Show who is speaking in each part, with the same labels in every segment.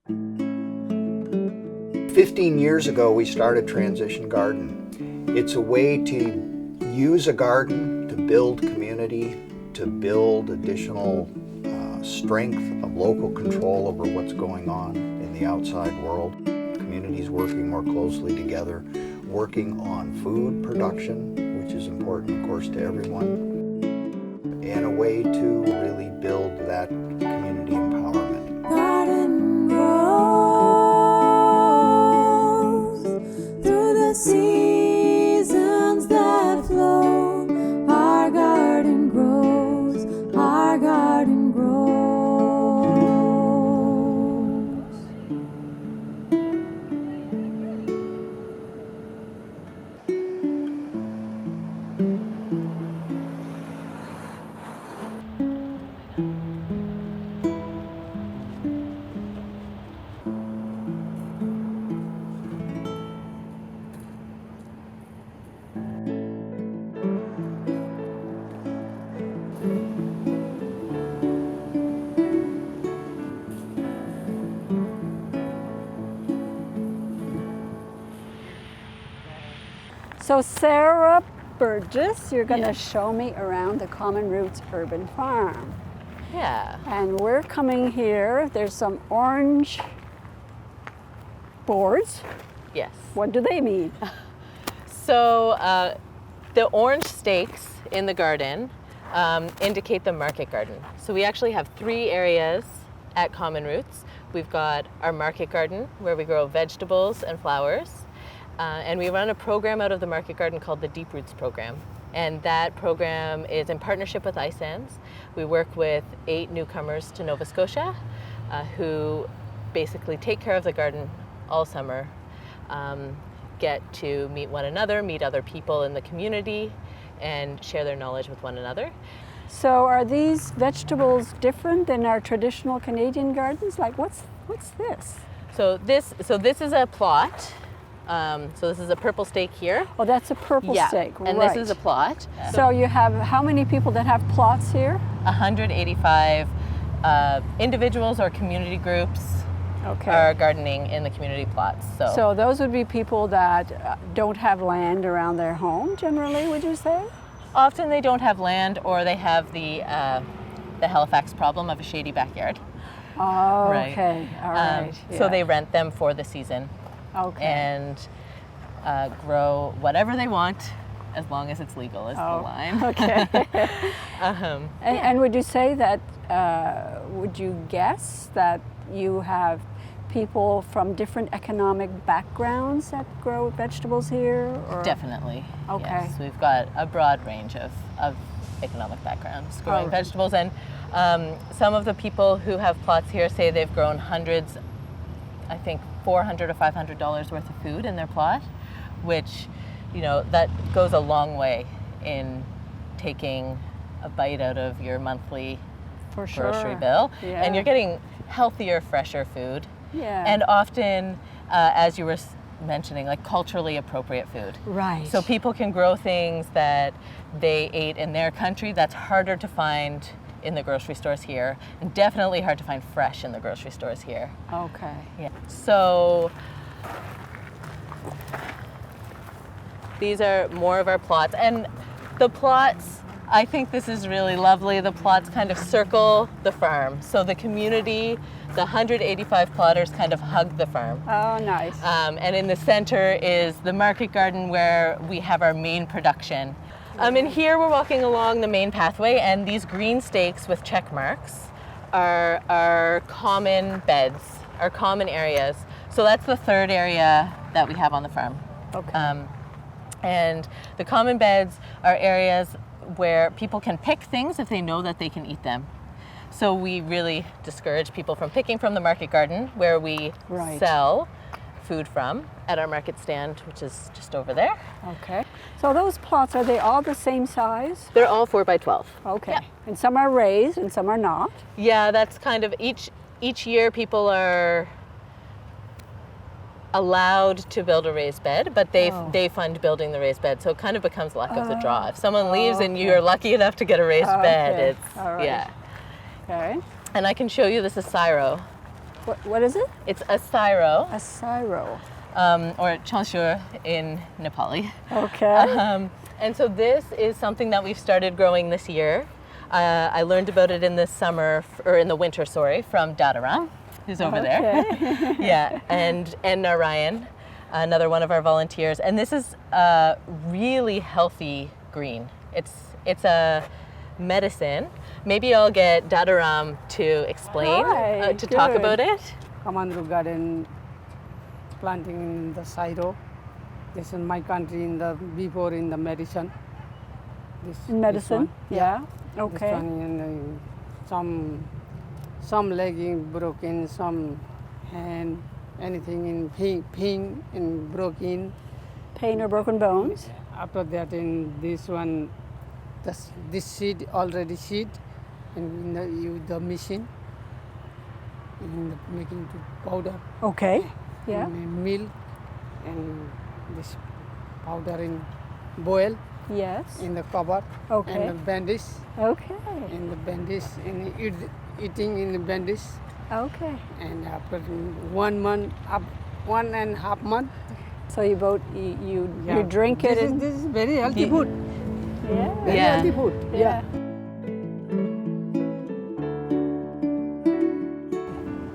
Speaker 1: 15 years ago, we started Transition Garden. It's a way to use a garden to build community, to build additional strength of local control over what's going on in the outside world. Communities working more closely together, working on food production, which is important, of course, to everyone, and a way to really build that community empowerment.
Speaker 2: Garden grows through the seasons that flow. Our garden grows, our garden grows.
Speaker 3: So Sarah Burgess, you're going to show me around the Common Roots Urban Farm.
Speaker 4: Yeah.
Speaker 3: And we're coming here. There's some orange boards.
Speaker 4: Yes.
Speaker 3: What do they mean?
Speaker 4: So the orange stakes in the garden indicate the market garden. So we actually have 3 areas at Common Roots. We've got our market garden where we grow vegetables and flowers. And we run a program out of the market garden called the Deep Roots program. And that program is in partnership with ISANS. We work with 8 newcomers to Nova Scotia who basically take care of the garden all summer, get to meet one another, meet other people in the community, and share their knowledge with one another.
Speaker 3: So are these vegetables different than our traditional Canadian gardens? Like what's this?
Speaker 4: So this is a plot. So this is a purple stake here.
Speaker 3: Oh, that's a purple stake,
Speaker 4: and
Speaker 3: right.
Speaker 4: this is a plot.
Speaker 3: So you have how many people that have plots here?
Speaker 4: 185 individuals or community groups are gardening in the community plots.
Speaker 3: So those would be people that don't have land around their home, generally, would you say?
Speaker 4: Often they don't have land, or they have the Halifax problem of a shady backyard.
Speaker 3: Oh,
Speaker 4: right.
Speaker 3: Okay, all right.
Speaker 4: So they rent them for the season.
Speaker 3: Okay.
Speaker 4: And grow whatever they want, as long as it's legal, is the line.
Speaker 3: Okay. And would you say that, would you guess that you have people from different economic backgrounds that grow vegetables here? Or?
Speaker 4: Definitely.
Speaker 3: Okay.
Speaker 4: Yes. We've got a broad range of economic backgrounds growing vegetables. And some of the people who have plots here say they've grown hundreds, I think $400 or $500 worth of food in their plot, which, that goes a long way in taking a bite out of your monthly grocery bill.
Speaker 3: Yeah.
Speaker 4: And you're getting healthier, fresher food.
Speaker 3: Yeah.
Speaker 4: And often, as you were mentioning, like culturally appropriate food.
Speaker 3: Right.
Speaker 4: So people can grow things that they ate in their country that's harder to find in the grocery stores here, and definitely hard to find fresh in the grocery stores here.
Speaker 3: Okay.
Speaker 4: Yeah. So these are more of our plots, and the plots, I think this is really lovely. The plots kind of circle the farm. So the community, the 185 plotters kind of hug the farm.
Speaker 3: Oh, nice.
Speaker 4: And in the center is the market garden where we have our main production. And here we're walking along the main pathway, and these green stakes with check marks are our common beds, our common areas. So that's the 3rd area that we have on the farm.
Speaker 3: Okay.
Speaker 4: And the common beds are areas where people can pick things if they know that they can eat them. So we really discourage people from picking from the market garden, where we sell food from at our market stand, which is just over there.
Speaker 3: Okay. So those plots, are they all the same size?
Speaker 4: They're all 4 by 12.
Speaker 3: Okay.
Speaker 4: Yeah.
Speaker 3: And some are raised and some are not?
Speaker 4: Yeah, that's kind of each year people are allowed to build a raised bed, but they fund building the raised bed, so it kind of becomes luck of the draw. If someone leaves and you're lucky enough to get a raised bed, it's
Speaker 3: all right.
Speaker 4: yeah.
Speaker 3: Okay.
Speaker 4: And I can show you, this is Syro.
Speaker 3: What is it?
Speaker 4: It's a syro,
Speaker 3: A syro.
Speaker 4: or chanshur in Nepali.
Speaker 3: Okay.
Speaker 4: And so this is something that we've started growing this year. I learned about it in the summer, or in the winter, sorry, from Dadaram, who's over there. Yeah, and Narayan, another one of our volunteers. And this is a really healthy green. It's a medicine. Maybe I'll get Dadaram to explain,
Speaker 3: Hi,
Speaker 4: to talk
Speaker 3: good.
Speaker 4: about it.
Speaker 5: Command Root Garden planting in the Syro. This in my country in the before in the medicine. This
Speaker 3: Medicine?
Speaker 5: This one.
Speaker 3: Yeah.
Speaker 5: This
Speaker 3: Okay.
Speaker 5: one and some leg in broken, some hand, anything in pain in broken.
Speaker 3: Pain or broken bones?
Speaker 5: After that in this one, this seed already seed, and use the machine in the making to powder.
Speaker 3: Okay. Yeah.
Speaker 5: And milk and this powder in boil
Speaker 3: Yes.
Speaker 5: in the cover
Speaker 3: Okay.
Speaker 5: and the bandage
Speaker 3: Okay.
Speaker 5: and the bandage and eating in the bandage
Speaker 3: Okay.
Speaker 5: and after 1 month up 1.5 month.
Speaker 3: So you drink it.
Speaker 5: This is very healthy food.
Speaker 3: Yeah.
Speaker 5: Very
Speaker 4: Yeah.
Speaker 5: healthy food.
Speaker 3: Yeah.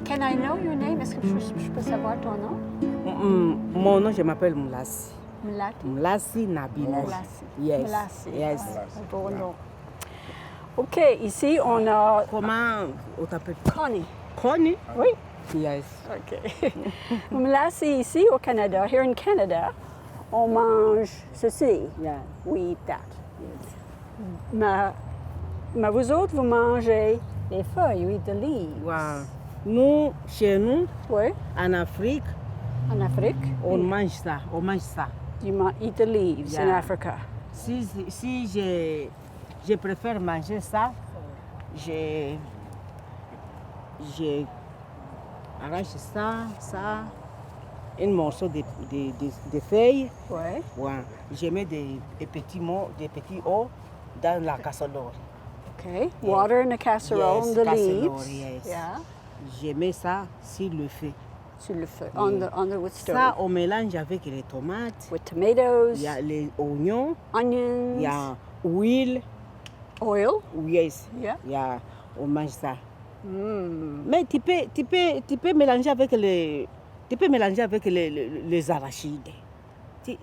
Speaker 3: Can I know your name? Est-ce que je peux savoir ton nom?
Speaker 6: Mon nom, je m'appelle Moulassi.
Speaker 3: Mlati.
Speaker 6: Moulassi Nabila.
Speaker 3: Moulassi.
Speaker 6: Yes.
Speaker 3: Moulassi.
Speaker 6: Yes.
Speaker 3: Ah, beau nom. OK, ici on a
Speaker 6: Comment on t'appelle?
Speaker 3: Connie.
Speaker 6: Connie?
Speaker 3: Oui.
Speaker 6: Yes.
Speaker 3: OK. Mlasi ici au Canada, here in Canada, on mange ceci.
Speaker 6: Yeah.
Speaker 3: We eat that. Mais vous autres, vous mangez les feuilles, you eat the leaves.
Speaker 6: Wow. Nous, chez nous,
Speaker 3: Oui.
Speaker 6: en Afrique,
Speaker 3: En Afrique,
Speaker 6: on mange ça. On mange ça.
Speaker 3: you eat the leaves in
Speaker 6: Yeah.
Speaker 3: Africa.
Speaker 6: Si je préfère manger ça, je arrache ça, un morceau de feuilles.
Speaker 3: Oui.
Speaker 6: Ouais. Je mets des petits os dans la casserole.
Speaker 3: OK. Water in a casserole,
Speaker 6: Yes,
Speaker 3: the
Speaker 6: casserole,
Speaker 3: leaves.
Speaker 6: yes.
Speaker 3: Yeah.
Speaker 6: Je mets ça sur le feu.
Speaker 3: Sur le feu, on the wood stove.
Speaker 6: Ça, on mélange avec les tomates,
Speaker 3: With tomatoes,
Speaker 6: il y a les oignons,
Speaker 3: onions,
Speaker 6: il y a huile,
Speaker 3: oil.
Speaker 6: yes,
Speaker 3: Yeah.
Speaker 6: il y a, on mange ça.
Speaker 3: Mm.
Speaker 6: Mais tu peux mélanger avec les arachides.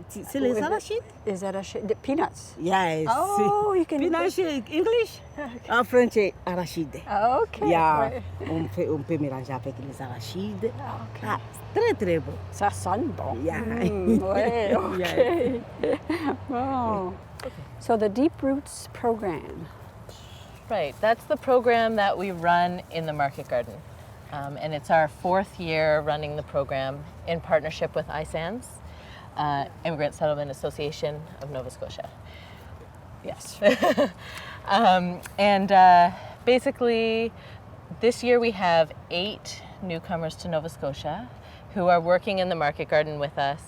Speaker 6: C'est les arachides?
Speaker 3: Is that the peanuts?
Speaker 6: Yes.
Speaker 3: Oh, you can-
Speaker 6: Peanuts English. En français, arachide.
Speaker 3: OK.
Speaker 6: Yeah.
Speaker 3: Ouais.
Speaker 6: On peut mélanger avec les arachides.
Speaker 3: OK.
Speaker 6: Ah, très très bon.
Speaker 3: Ça sonne bon.
Speaker 6: Yeah.
Speaker 3: Ouais, OK. Bon. So the Deep Roots program.
Speaker 4: Right, that's the program that we run in the Market Garden. And it's our 4th year running the program in partnership with ISANS, Immigrant Settlement Association of Nova Scotia. Yes. Basically, this year we have 8 newcomers to Nova Scotia who are working in the Market Garden with us.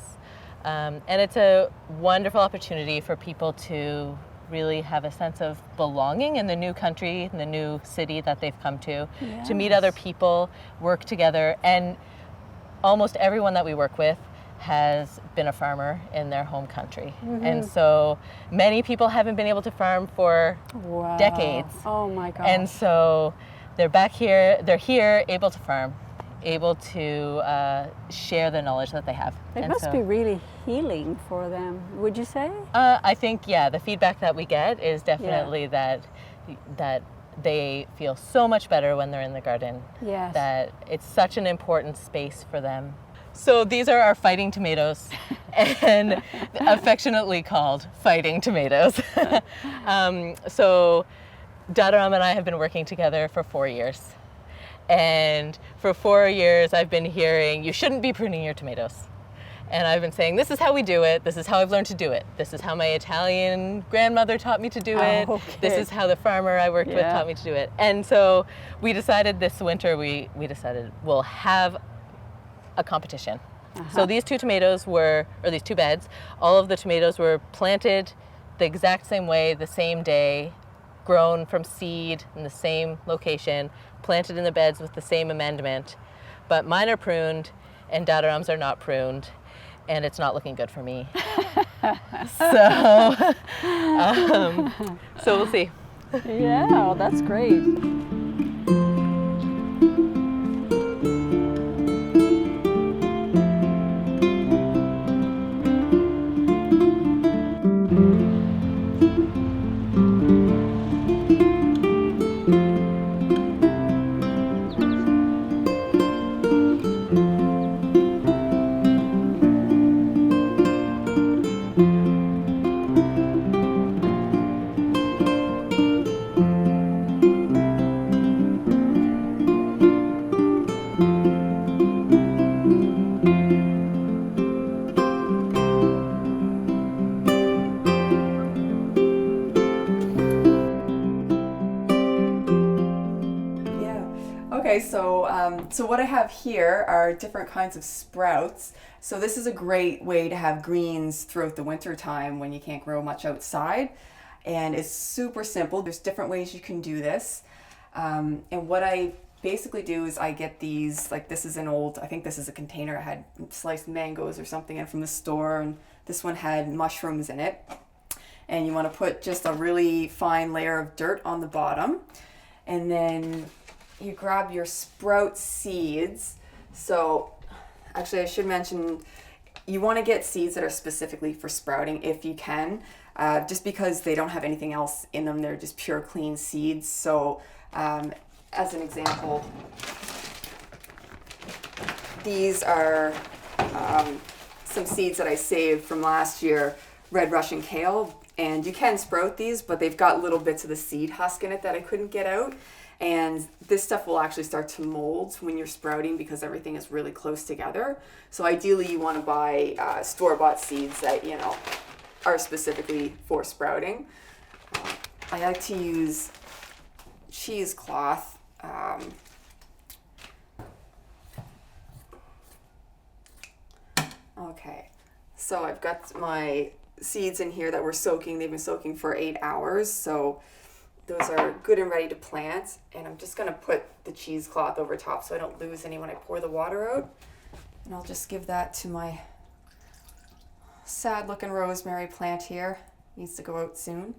Speaker 4: And it's a wonderful opportunity for people to really have a sense of belonging in the new country, in the new city that they've come to meet other people, work together. And almost everyone that we work with has been a farmer in their home country. And so many people haven't been able to farm for
Speaker 3: Wow.
Speaker 4: decades.
Speaker 3: Oh my God.
Speaker 4: And so they're back here, they're here able to farm, able to share the knowledge that they have.
Speaker 3: it
Speaker 4: And
Speaker 3: must
Speaker 4: so,
Speaker 3: be really healing for them, would you say?
Speaker 4: I think, yeah, the feedback that we get is definitely that they feel so much better when they're in the garden.
Speaker 3: Yes.
Speaker 4: That it's such an important space for them. So these are our fighting tomatoes, and affectionately called fighting tomatoes. So Dadaram and I have been working together for 4 years. And for 4 years, I've been hearing, you shouldn't be pruning your tomatoes. And I've been saying, this is how we do it. This is how I've learned to do it. This is how my Italian grandmother taught me to do it. This
Speaker 3: okay.
Speaker 4: is how the farmer I worked with
Speaker 3: Yeah.
Speaker 4: taught me to do it. And so we decided this winter, we decided we'll have a competition. So these 2 tomatoes were, or these 2 beds, all of the tomatoes were planted the exact same way, the same day, grown from seed in the same location, planted in the beds with the same amendment. but mine are pruned and dadarums are not pruned, and it's not looking good for me. So, so we'll see.
Speaker 3: Yeah, that's great.
Speaker 7: Okay, so what I have here are different kinds of sprouts. So this is a great way to have greens throughout the winter time when you can't grow much outside. And it's super simple. There's different ways you can do this. And what I basically do is I get these, like this is an old, I think this is a container. I had sliced mangoes or something in from the store, and this one had mushrooms in it. And you want to put just a really fine layer of dirt on the bottom. And then you grab your sprout seeds. So actually I should mention, you want to get seeds that are specifically for sprouting if you can, just because they don't have anything else in them. They're just pure clean seeds. So as an example, these are some seeds that I saved from last year, red Russian kale. And you can sprout these, but they've got little bits of the seed husk in it that I couldn't get out. And this stuff will actually start to mold when you're sprouting because everything is really close together. So ideally you want to buy store-bought seeds that, you know, are specifically for sprouting. I like to use cheesecloth. Okay, so I've got my seeds in here that were soaking. They've been soaking for 8 hours. So those are good and ready to plant, and I'm just going to put the cheesecloth over top so I don't lose any when I pour the water out. And I'll just give that to my sad looking rosemary plant here. Needs to go out soon.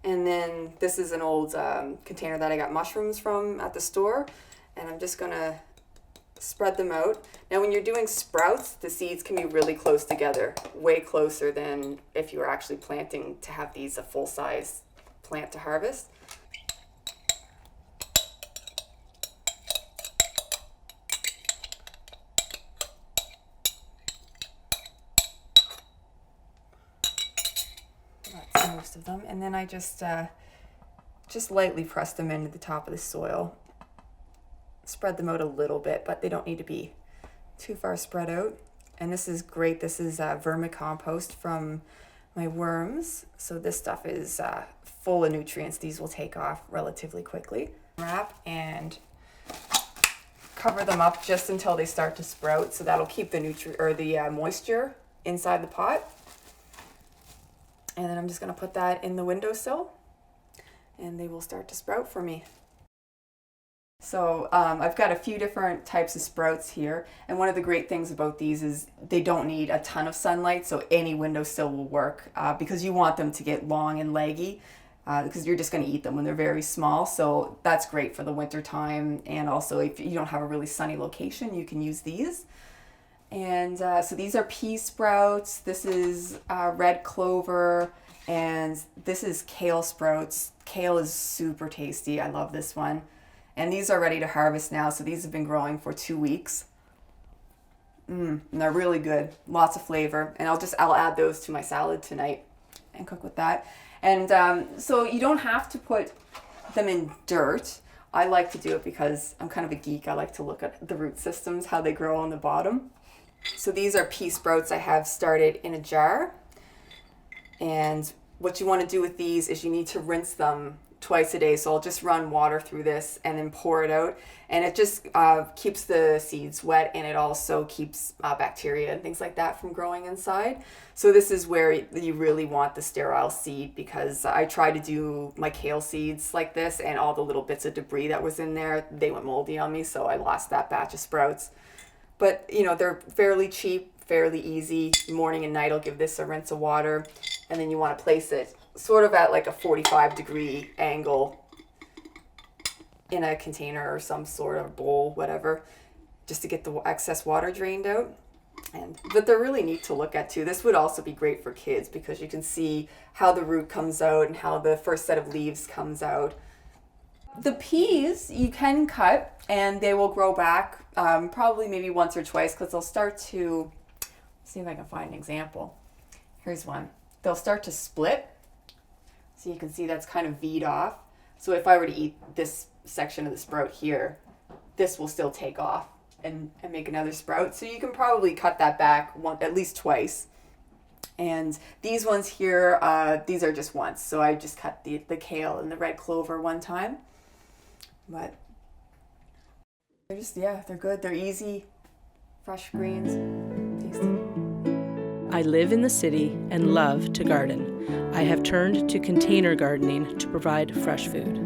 Speaker 7: And then this is an old container that I got mushrooms from at the store, and I'm just going to spread them out. Now when you're doing sprouts, the seeds can be really close together, way closer than if you were actually planting to have these a full-size plant to harvest. That's most of them. And then I just lightly press them into the top of the soil. Spread them out a little bit, but they don't need to be too far spread out. And this is great. This is vermicompost from my worms. So this stuff is full of nutrients. These will take off relatively quickly. Wrap and cover them up just until they start to sprout. So that'll keep the moisture inside the pot. And then I'm just going to put that in the windowsill, and they will start to sprout for me. So I've got a few different types of sprouts here, and one of the great things about these is they don't need a ton of sunlight, so any windowsill will work because you want them to get long and leggy because you're just going to eat them when they're very small. So that's great for the winter time, and also if you don't have a really sunny location, you can use these. And so these are pea sprouts, this is red clover, and this is kale sprouts. Kale is super tasty. I love this one. And these are ready to harvest now, so these have been growing for 2 weeks. And they're really good, lots of flavor. And I'll add those to my salad tonight and cook with that. And so you don't have to put them in dirt. I like to do it because I'm kind of a geek. I like to look at the root systems, how they grow on the bottom. So these are pea sprouts I have started in a jar. And what you want to do with these is you need to rinse them twice a day. So I'll just run water through this and then pour it out. And it just keeps the seeds wet, and it also keeps bacteria and things like that from growing inside. So this is where you really want the sterile seed, because I tried to do my kale seeds like this, and all the little bits of debris that was in there, they went moldy on me, so I lost that batch of sprouts. But they're fairly cheap, fairly easy. Morning and night I'll give this a rinse of water, and then you want to place it sort of at like a 45-degree angle in a container or some sort of bowl, whatever, just to get the excess water drained out. But they're really neat to look at too. This would also be great for kids, because you can see how the root comes out and how the first set of leaves comes out. The peas you can cut, and they will grow back probably maybe once or twice, because they'll start to, see if I can find an example. Here's one. They'll start to split. So you can see that's kind of V'd off. So if I were to eat this section of the sprout here, this will still take off and make another sprout. So you can probably cut that back at least twice. And these ones here, these are just once. So I just cut the kale and the red clover one time. But they're just, they're good. They're easy, fresh greens, tasty.
Speaker 8: I live in the city and love to garden. I have turned to container gardening to provide fresh food.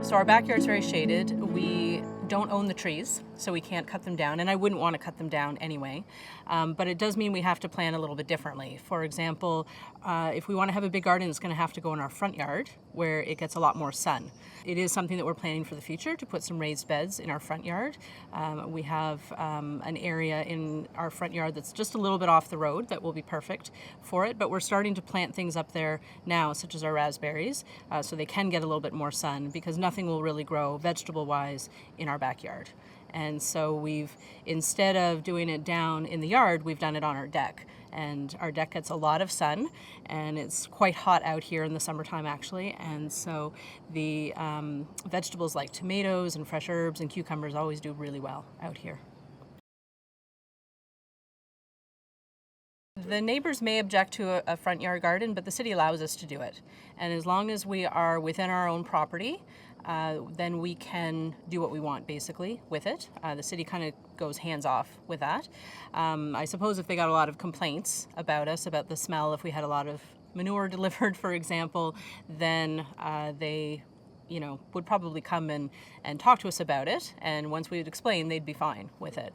Speaker 9: So our backyard's very shaded. We don't own the trees, so we can't cut them down, and I wouldn't want to cut them down anyway. But it does mean we have to plan a little bit differently. For example, if we want to have a big garden, it's going to have to go in our front yard where it gets a lot more sun. It is something that we're planning for the future, to put some raised beds in our front yard. We have an area in our front yard that's just a little bit off the road that will be perfect for it, but we're starting to plant things up there now, such as our raspberries, so they can get a little bit more sun, because nothing will really grow vegetable-wise in our backyard. And so we've, instead of doing it down in the yard, we've done it on our deck. And our deck gets a lot of sun, and it's quite hot out here in the summertime actually. And so the vegetables like tomatoes and fresh herbs and cucumbers always do really well out here. The neighbors may object to a front yard garden, but the city allows us to do it. And as long as we are within our own property, then we can do what we want basically with it. The city kind of goes hands off with that. I suppose if they got a lot of complaints about us, about the smell, if we had a lot of manure delivered, for example, then they would probably come and talk to us about it, and once we would explain, they'd be fine with it.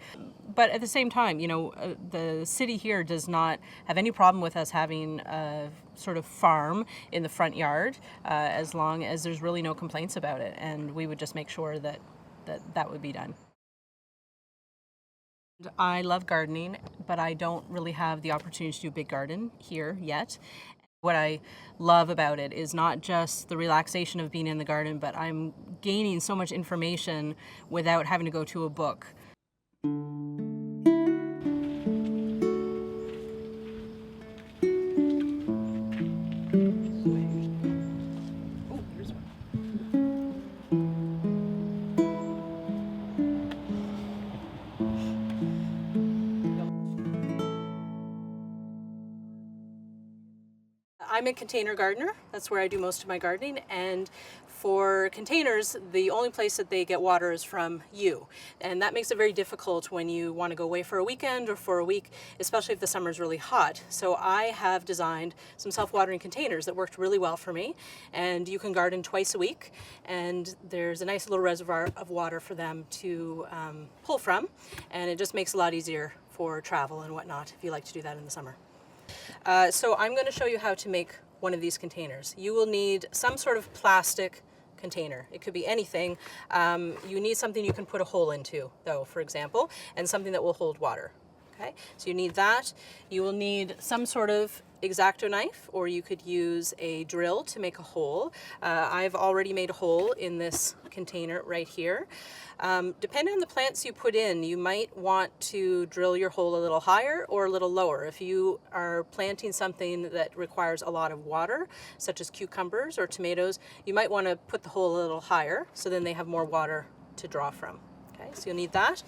Speaker 9: But at the same time, the city here does not have any problem with us having a sort of farm in the front yard, as long as there's really no complaints about it, and we would just make sure that would be done. I love gardening, but I don't really have the opportunity to do a big garden here yet. What I love about it is not just the relaxation of being in the garden, but I'm gaining so much information without having to go to a book. I'm a container gardener. That's where I do most of my gardening. And for containers, the only place that they get water is from you. And that makes it very difficult when you want to go away for a weekend or for a week, especially if the summer is really hot. So I have designed some self-watering containers that worked really well for me. And you can garden twice a week. And there's a nice little reservoir of water for them to pull from. And it just makes it a lot easier for travel and whatnot if you like to do that in the summer. So I'm going to show you how to make one of these containers. You will need some sort of plastic container. It could be anything. You need something you can put a hole into, though, for example, and something that will hold water. Okay, so you need that. You will need some sort of X-Acto knife, or you could use a drill to make a hole. I've already made a hole in this container right here. Depending on the plants you put in, you might want to drill your hole a little higher or a little lower. If you are planting something that requires a lot of water, such as cucumbers or tomatoes, you might want to put the hole a little higher so then they have more water to draw from. Okay. Okay, so you'll need that.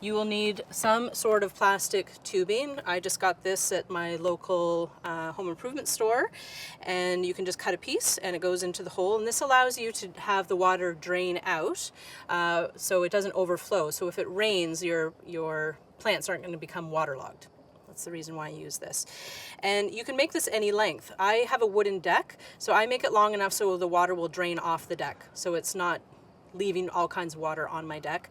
Speaker 9: You will need some sort of plastic tubing. I just got this at my local home improvement store, and you can just cut a piece and it goes into the hole, and this allows you to have the water drain out so it doesn't overflow. So if it rains, your plants aren't going to become waterlogged. That's the reason why I use this. And you can make this any length. I have a wooden deck, so I make it long enough so the water will drain off the deck, so it's not leaving all kinds of water on my deck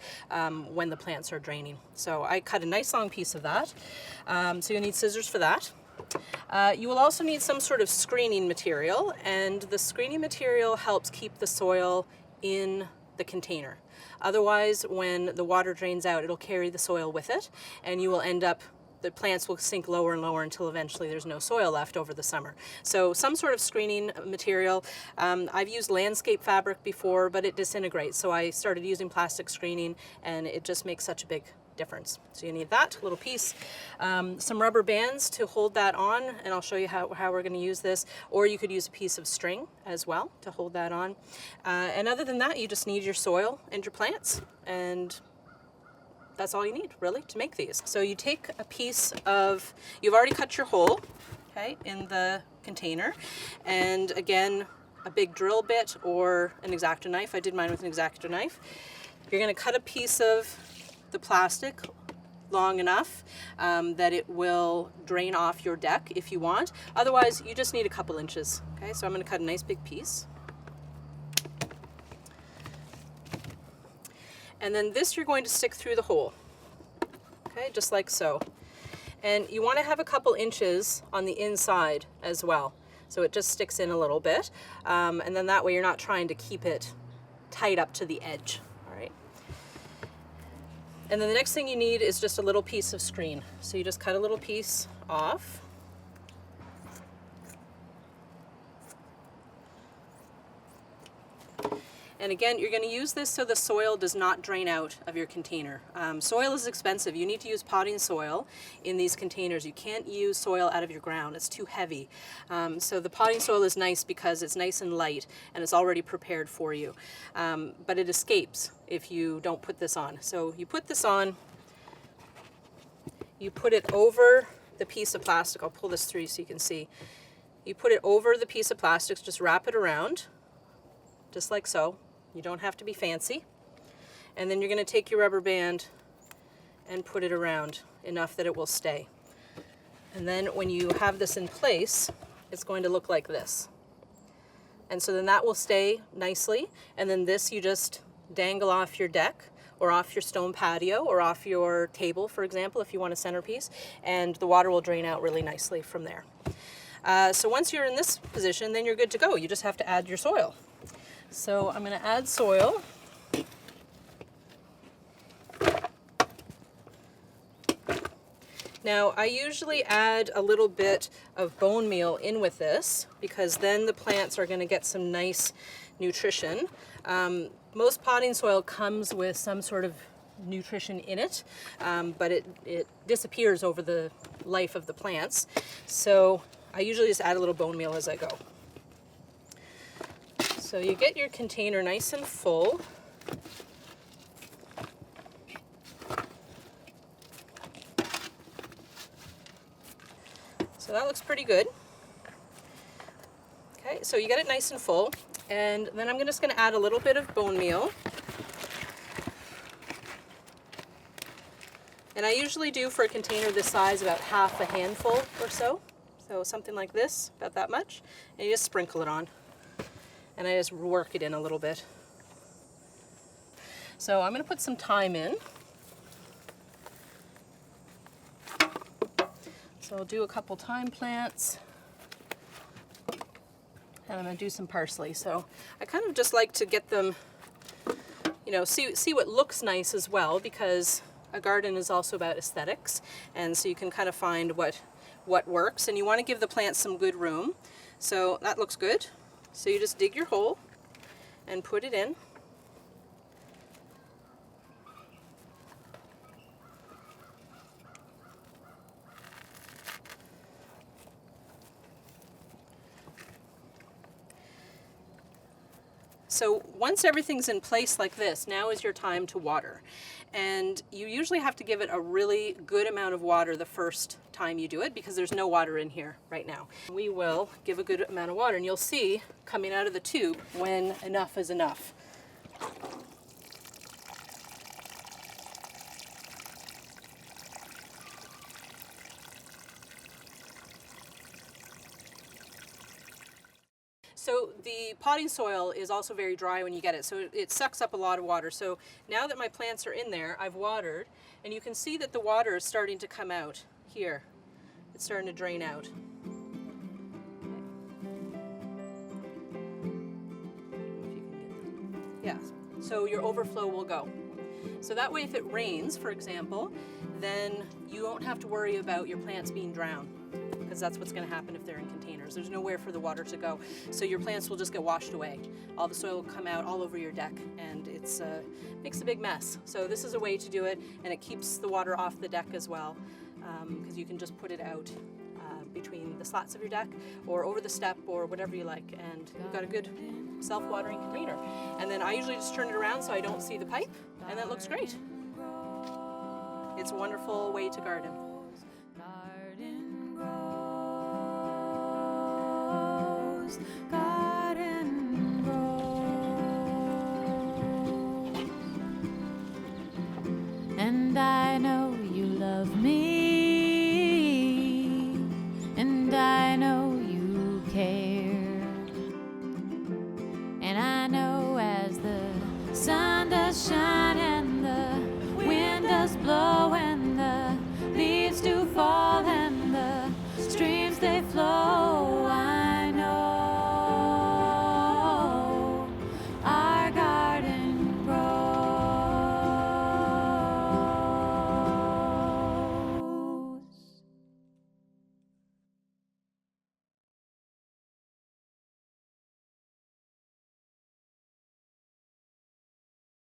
Speaker 9: when the plants are draining. So I cut a nice long piece of that. So you'll need scissors for that. You will also need some sort of screening material, and the screening material helps keep the soil in the container. Otherwise, when the water drains out, it'll carry the soil with it, and you will end up, the plants will sink lower and lower until eventually there's no soil left over the summer. So some sort of screening material. I've used landscape fabric before, but it disintegrates. So I started using plastic screening, and it just makes such a big difference. So you need that little piece. Some rubber bands to hold that on, and I'll show you how we're going to use this. Or you could use a piece of string as well to hold that on. And other than that, you just need your soil and your plants, and that's all you need really to make these. So you take a piece of, you've already cut your hole, okay, in the container, and again, a big drill bit or an X-Acto knife. I did mine with an X-Acto knife. You're going to cut a piece of the plastic long enough that it will drain off your deck if you want. Otherwise, you just need a couple inches. Okay, so I'm going to cut a nice big piece. And then this you're going to stick through the hole, okay, just like so. And you want to have a couple inches on the inside as well, so it just sticks in a little bit. And then that way you're not trying to keep it tight up to the edge, all right? And then the next thing you need is just a little piece of screen. So you just cut a little piece off. And again, you're going to use this so the soil does not drain out of your container. Soil is expensive. You need to use potting soil in these containers. You can't use soil out of your ground. It's too heavy. So the potting soil is nice because it's nice and light and it's already prepared for you. But it escapes if you don't put this on. So you put this on, you put it over the piece of plastic. I'll pull this through so you can see. You put it over the piece of plastic, just wrap it around, just like so. You don't have to be fancy. And then you're going to take your rubber band and put it around enough that it will stay. And then when you have this in place, it's going to look like this. And so then that will stay nicely. And then this you just dangle off your deck or off your stone patio or off your table, for example, if you want a centerpiece, and the water will drain out really nicely from there. So once you're in this position, then you're good to go. You just have to add your soil. So I'm going to add soil. Now I usually add a little bit of bone meal in with this because then the plants are going to get some nice nutrition. Most potting soil comes with some sort of nutrition in it, but it disappears over the life of the plants. So I usually just add a little bone meal as I go. So you get your container nice and full. So that looks pretty good. Okay, so you get it nice and full, and then I'm just going to add a little bit of bone meal. And I usually do for a container this size about half a handful or so. So something like this, about that much, and you just sprinkle it on. And I just work it in a little bit. So I'm going to put some thyme in. So I'll do a couple thyme plants. And I'm going to do some parsley. So I kind of just like to get them, you know, see what looks nice as well, because a garden is also about aesthetics. And so you can kind of find what works. And you want to give the plants some good room. So that looks good. So you just dig your hole and put it in. So once everything's in place like this, now is your time to water. And you usually have to give it a really good amount of water the first time you do it because there's no water in here right now. We will give a good amount of water, and you'll see coming out of the tube when enough is enough. So the potting soil is also very dry when you get it, so it sucks up a lot of water. So now that my plants are in there, I've watered, and you can see that the water is starting to come out here. It's starting to drain out. Yeah, so your overflow will go. So that way if it rains, for example, then you won't have to worry about your plants being drowned, because that's what's going to happen if they're in containers. There's nowhere for the water to go. So your plants will just get washed away. All the soil will come out all over your deck, and it's makes a big mess. So this is a way to do it, and it keeps the water off the deck as well, because you can just put it out between the slats of your deck or over the step or whatever you like, and you've got a good self-watering container. And then I usually just turn it around so I don't see the pipe, and that looks great. It's a wonderful way to garden.
Speaker 2: Garden grows, and I know you love me.